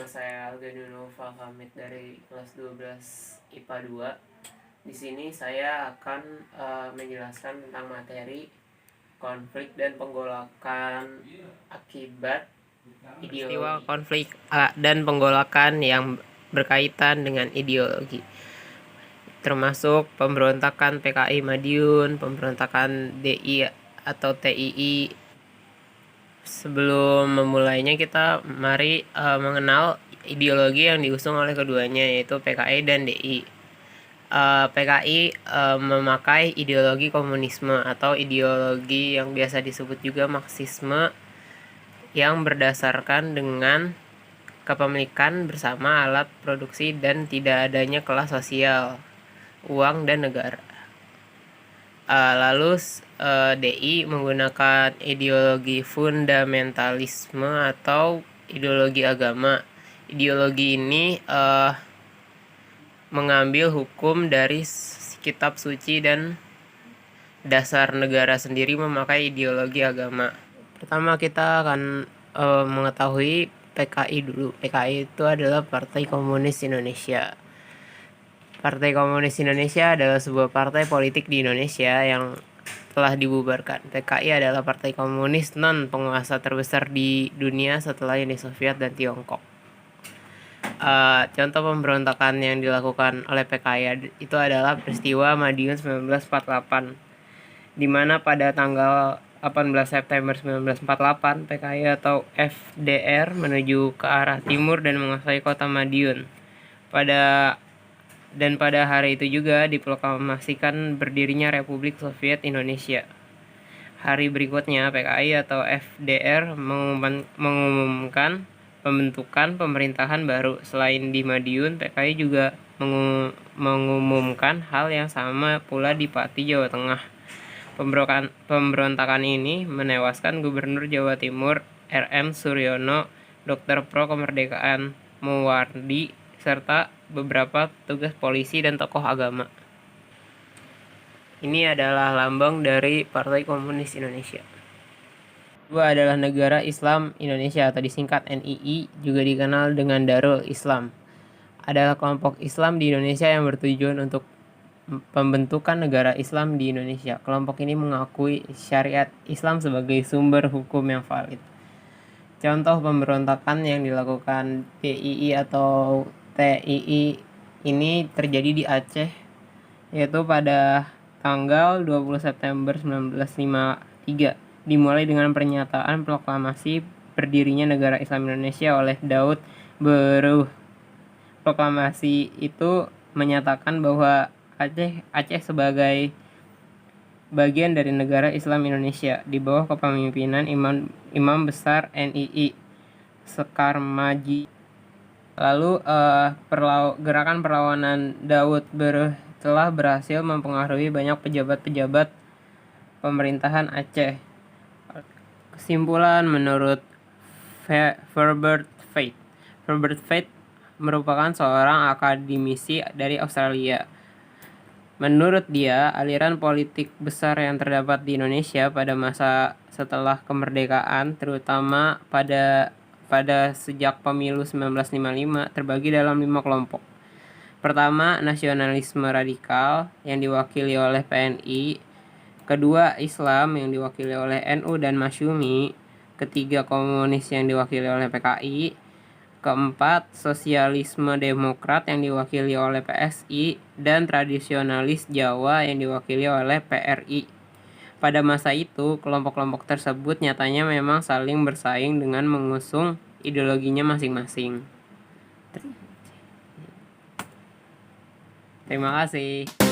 saya Alganunova Hamid dari kelas 12 IPA 2. Di sini saya akan menjelaskan tentang materi konflik dan penggolakan akibat peristiwa konflik dan penggolakan yang berkaitan dengan ideologi, termasuk pemberontakan PKI Madiun, pemberontakan DI atau TII. Sebelum memulainya, kita mari mengenal ideologi yang diusung oleh keduanya, yaitu PKI dan DI. PKI memakai ideologi komunisme atau ideologi yang biasa disebut juga Marxisme, yang berdasarkan dengan kepemilikan bersama alat produksi dan tidak adanya kelas sosial, uang, dan negara. Lalu DI menggunakan ideologi fundamentalisme atau ideologi agama. Ideologi ini mengambil hukum dari kitab suci dan dasar negara sendiri memakai ideologi agama. Pertama kita akan mengetahui PKI dulu. PKI itu adalah Partai Komunis Indonesia. Partai Komunis Indonesia adalah sebuah partai politik di Indonesia yang telah dibubarkan. PKI adalah partai komunis non-penguasa terbesar di dunia setelah Uni Soviet dan Tiongkok. Contoh pemberontakan yang dilakukan oleh PKI itu adalah peristiwa Madiun 1948, di mana pada tanggal 18 September 1948 PKI atau FDR menuju ke arah timur dan menguasai kota Madiun. Pada hari itu juga diproklamasikan berdirinya Republik Soviet Indonesia. Hari berikutnya PKI atau FDR mengumumkan pembentukan pemerintahan baru. Selain di Madiun, PKI juga mengumumkan hal yang sama pula di Pati, Jawa Tengah. Pemberontakan ini menewaskan Gubernur Jawa Timur RM Suryono, Dr. Pro Kemerdekaan Muwardi, serta beberapa petugas polisi dan tokoh agama. Ini adalah lambang dari Partai Komunis Indonesia. Kedua adalah Negara Islam Indonesia atau disingkat NII, juga dikenal dengan Darul Islam. Adalah kelompok Islam di Indonesia yang bertujuan untuk pembentukan negara Islam di Indonesia. Kelompok ini mengakui syariat Islam sebagai sumber hukum yang valid. Contoh pemberontakan yang dilakukan DII atau TII ini terjadi di Aceh, yaitu pada tanggal 20 September 1953, dimulai dengan pernyataan proklamasi berdirinya negara Islam Indonesia oleh Daud Beruh. Proklamasi itu menyatakan bahwa Aceh sebagai bagian dari negara Islam Indonesia di bawah kepemimpinan Imam Besar NII Sekar Maji. Lalu gerakan perlawanan Daud Beruh telah berhasil mempengaruhi banyak pejabat-pejabat pemerintahan Aceh. Kesimpulan menurut Herbert Fate merupakan seorang akademisi dari Australia. Menurut dia, aliran politik besar yang terdapat di Indonesia pada masa setelah kemerdekaan, terutama pada sejak pemilu 1955, terbagi dalam 5 kelompok. Pertama, nasionalisme radikal yang diwakili oleh PNI. Kedua, Islam yang diwakili oleh NU dan Masyumi. Ketiga, komunis yang diwakili oleh PKI. Keempat, sosialisme demokrat yang diwakili oleh PSI. Dan tradisionalis Jawa yang diwakili oleh PRI. Pada masa itu, kelompok-kelompok tersebut nyatanya memang saling bersaing dengan mengusung ideologinya masing-masing. Terima kasih.